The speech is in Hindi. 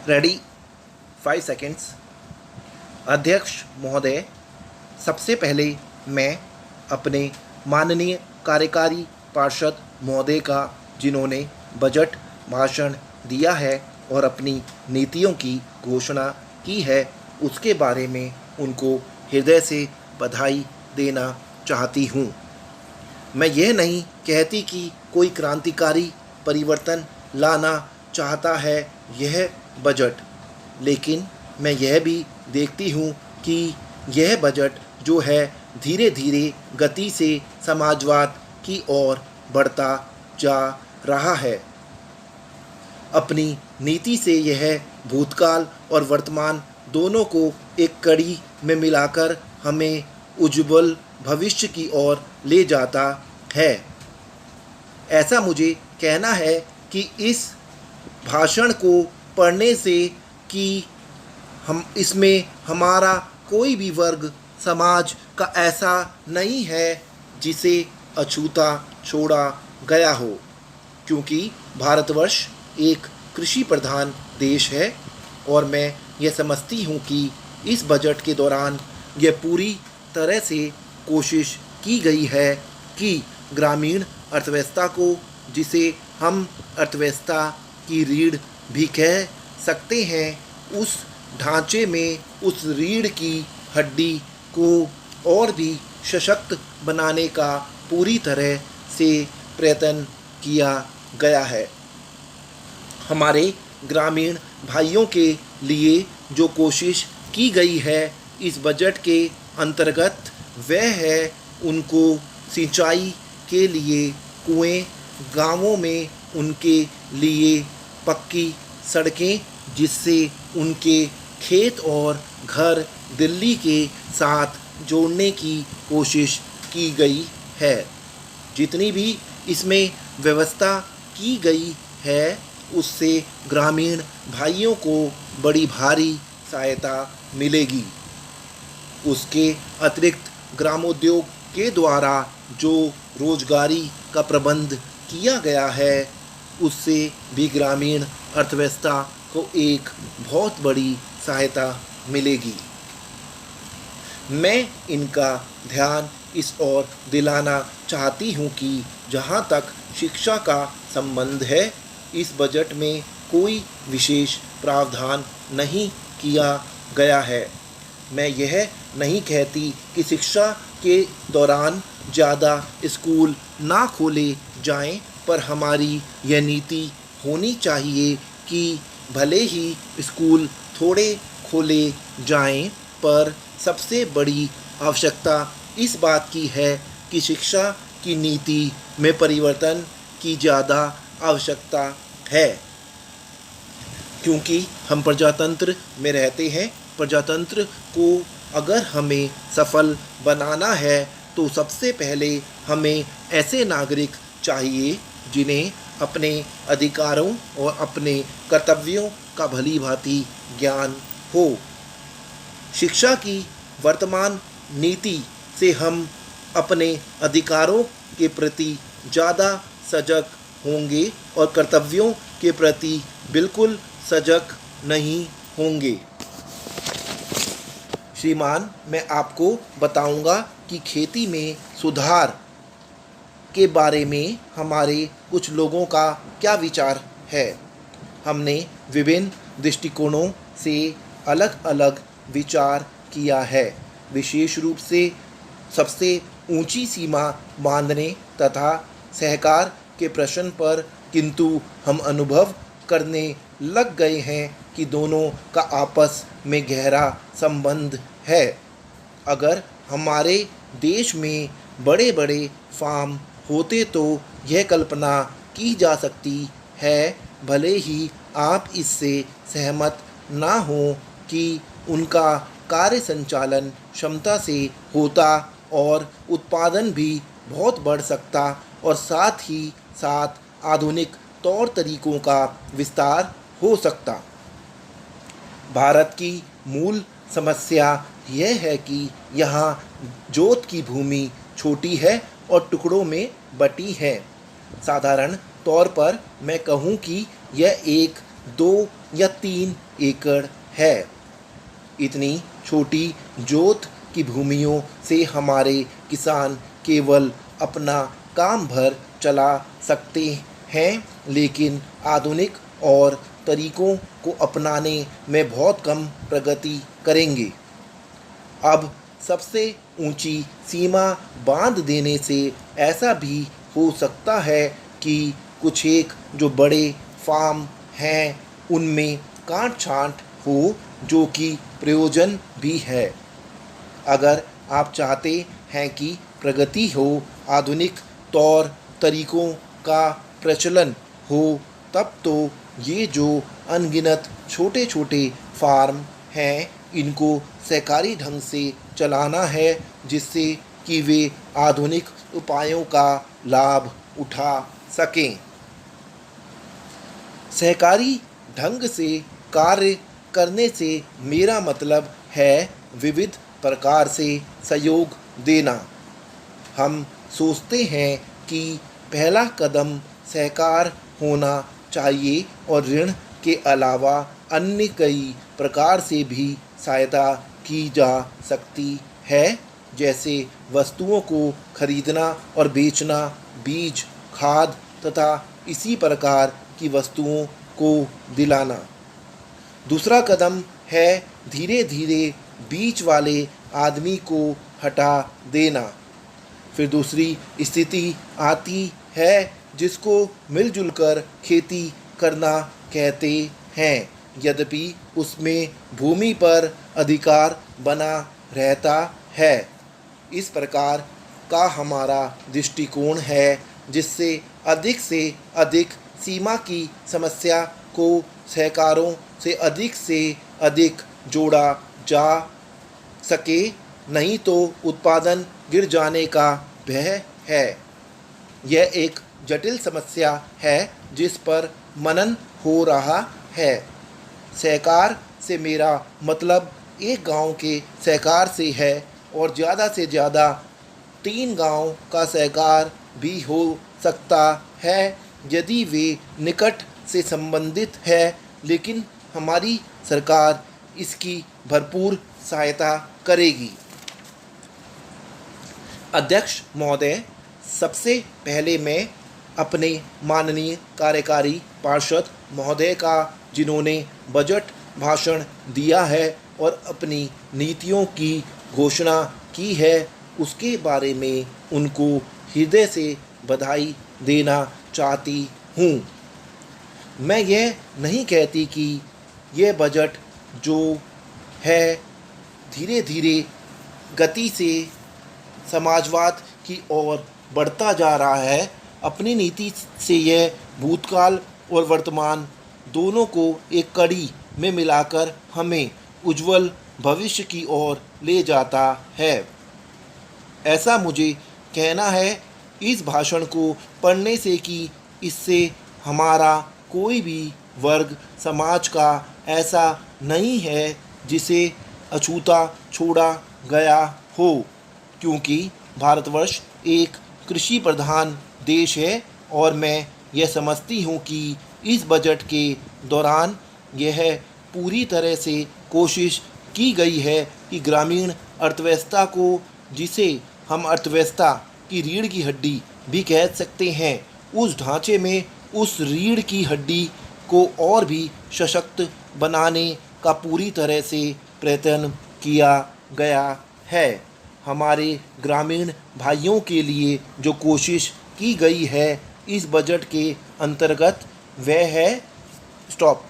Ready 5 seconds. अध्यक्ष महोदय, सबसे पहले मैं अपने माननीय कार्यकारी पार्षद महोदय का, जिन्होंने बजट भाषण दिया है और अपनी नीतियों की घोषणा की है, उसके बारे में उनको हृदय से बधाई देना चाहती हूँ। मैं यह नहीं कहती कि कोई क्रांतिकारी परिवर्तन लाना चाहता है यह बजट, लेकिन मैं यह भी देखती हूँ कि यह बजट जो है धीरे धीरे गति से समाजवाद की ओर बढ़ता जा रहा है। अपनी नीति से यह भूतकाल और वर्तमान दोनों को एक कड़ी में मिलाकर हमें उज्ज्वल भविष्य की ओर ले जाता है। ऐसा मुझे कहना है कि इस भाषण को पढ़ने से कि हम इसमें हमारा कोई भी वर्ग समाज का ऐसा नहीं है जिसे अछूता छोड़ा गया हो, क्योंकि भारतवर्ष एक कृषि प्रधान देश है और मैं ये समझती हूँ कि इस बजट के दौरान यह पूरी तरह से कोशिश की गई है कि ग्रामीण अर्थव्यवस्था को, जिसे हम अर्थव्यवस्था की रीढ़ भी कह सकते हैं, उस ढांचे में उस रीढ़ की हड्डी को और भी सशक्त बनाने का पूरी तरह से प्रयत्न किया गया है। हमारे ग्रामीण भाइयों के लिए जो कोशिश की गई है इस बजट के अंतर्गत, वह है उनको सिंचाई के लिए कुएं, गांवों में उनके लिए पक्की सड़कें, जिससे उनके खेत और घर दिल्ली के साथ जोड़ने की कोशिश की गई है। जितनी भी इसमें व्यवस्था की गई है उससे ग्रामीण भाइयों को बड़ी भारी सहायता मिलेगी। उसके अतिरिक्त ग्रामोद्योग के द्वारा जो रोजगारी का प्रबंध किया गया है उससे भी ग्रामीण अर्थव्यवस्था को एक बहुत बड़ी सहायता मिलेगी। मैं इनका ध्यान इस ओर दिलाना चाहती हूँ कि जहाँ तक शिक्षा का संबंध है, इस बजट में कोई विशेष प्रावधान नहीं किया गया है। मैं यह नहीं कहती कि शिक्षा के दौरान ज़्यादा स्कूल ना खोले जाएं, पर हमारी यह नीति होनी चाहिए कि भले ही स्कूल थोड़े खोले जाएं, पर सबसे बड़ी आवश्यकता इस बात की है कि शिक्षा की नीति में परिवर्तन की ज़्यादा आवश्यकता है, क्योंकि हम प्रजातंत्र में रहते हैं। प्रजातंत्र को अगर हमें सफल बनाना है तो सबसे पहले हमें ऐसे नागरिक चाहिए जिन्हें अपने अधिकारों और अपने कर्तव्यों का भली भांति ज्ञान हो। शिक्षा की वर्तमान नीति से हम अपने अधिकारों के प्रति ज़्यादा सजग होंगे और कर्तव्यों के प्रति बिल्कुल सजग नहीं होंगे। श्रीमान, मैं आपको बताऊंगा कि खेती में सुधार के बारे में हमारे कुछ लोगों का क्या विचार है। हमने विभिन्न दृष्टिकोणों से अलग अलग विचार किया है, विशेष रूप से सबसे ऊंची सीमा बांधने तथा सहकार के प्रश्न पर, किंतु हम अनुभव करने लग गए हैं कि दोनों का आपस में गहरा संबंध है। अगर हमारे देश में बड़े बड़े फार्म होते तो यह कल्पना की जा सकती है, भले ही आप इससे सहमत ना हो, कि उनका कार्य संचालन क्षमता से होता और उत्पादन भी बहुत बढ़ सकता और साथ ही साथ आधुनिक तौर तरीकों का विस्तार हो सकता। भारत की मूल समस्या यह है कि यहाँ जोत की भूमि छोटी है और टुकड़ों में बटी है। साधारण तौर पर मैं कहूँ कि यह 1-2 या 3 एकड़ है। इतनी छोटी जोत की भूमियों से हमारे किसान केवल अपना काम भर चला सकते हैं, लेकिन आधुनिक और तरीकों को अपनाने में बहुत कम प्रगति करेंगे। अब सबसे ऊंची सीमा बांध देने से ऐसा भी हो सकता है कि कुछ एक जो बड़े फार्म हैं उनमें काट छांट हो, जो कि प्रयोजन भी है। अगर आप चाहते हैं कि प्रगति हो, आधुनिक तौर तरीकों का प्रचलन हो, तब तो ये जो अनगिनत छोटे छोटे फार्म हैं इनको सहकारी ढंग से चलाना है, जिससे कि वे आधुनिक उपायों का लाभ उठा सकें। सहकारी ढंग से कार्य करने से मेरा मतलब है विविध प्रकार से सहयोग देना। हम सोचते हैं कि पहला कदम सहकार होना चाहिए और ऋण के अलावा अन्य कई प्रकार से भी सहायता की जा सकती है, जैसे वस्तुओं को खरीदना और बेचना, बीज, खाद तथा इसी प्रकार की वस्तुओं को दिलाना। दूसरा कदम है धीरे धीरे बीच वाले आदमी को हटा देना। फिर दूसरी स्थिति आती है जिसको मिलजुल कर खेती करना कहते हैं, यद्यपि उसमें भूमि पर अधिकार बना रहता है। इस प्रकार का हमारा दृष्टिकोण है, जिससे अधिक सीमा की समस्या को सहकारों से अधिक जोड़ा जा सके, नहीं तो उत्पादन गिर जाने का भय है। यह एक जटिल समस्या है जिस पर मनन हो रहा है। सहकार से मेरा मतलब एक गांव के सहकार से है और ज़्यादा से ज़्यादा 3 गांव का सहकार भी हो सकता है यदि वे निकट से संबंधित है, लेकिन हमारी सरकार इसकी भरपूर सहायता करेगी। अध्यक्ष महोदय, सबसे पहले मैं अपने माननीय कार्यकारी पार्षद महोदय का, जिन्होंने बजट भाषण दिया है और अपनी नीतियों की घोषणा की है, उसके बारे में उनको हृदय से बधाई देना चाहती हूँ। मैं यह नहीं कहती कि यह बजट जो है धीरे धीरे गति से समाजवाद की ओर बढ़ता जा रहा है। अपनी नीति से यह भूतकाल और वर्तमान दोनों को एक कड़ी में मिलाकर हमें उज्जवल भविष्य की ओर ले जाता है, ऐसा मुझे कहना है। इस भाषण को पढ़ने से कि इससे हमारा कोई भी वर्ग समाज का ऐसा नहीं है जिसे अछूता छोड़ा गया हो, क्योंकि भारतवर्ष एक कृषि प्रधान देश है और मैं यह समझती हूँ कि इस बजट के दौरान यह पूरी तरह से कोशिश की गई है कि ग्रामीण अर्थव्यवस्था को, जिसे हम अर्थव्यवस्था की रीढ़ की हड्डी भी कह सकते हैं, उस ढांचे में उस रीढ़ की हड्डी को और भी सशक्त बनाने का पूरी तरह से प्रयत्न किया गया है। हमारे ग्रामीण भाइयों के लिए जो कोशिश की गई है इस बजट के अंतर्गत, वह है स्टॉप।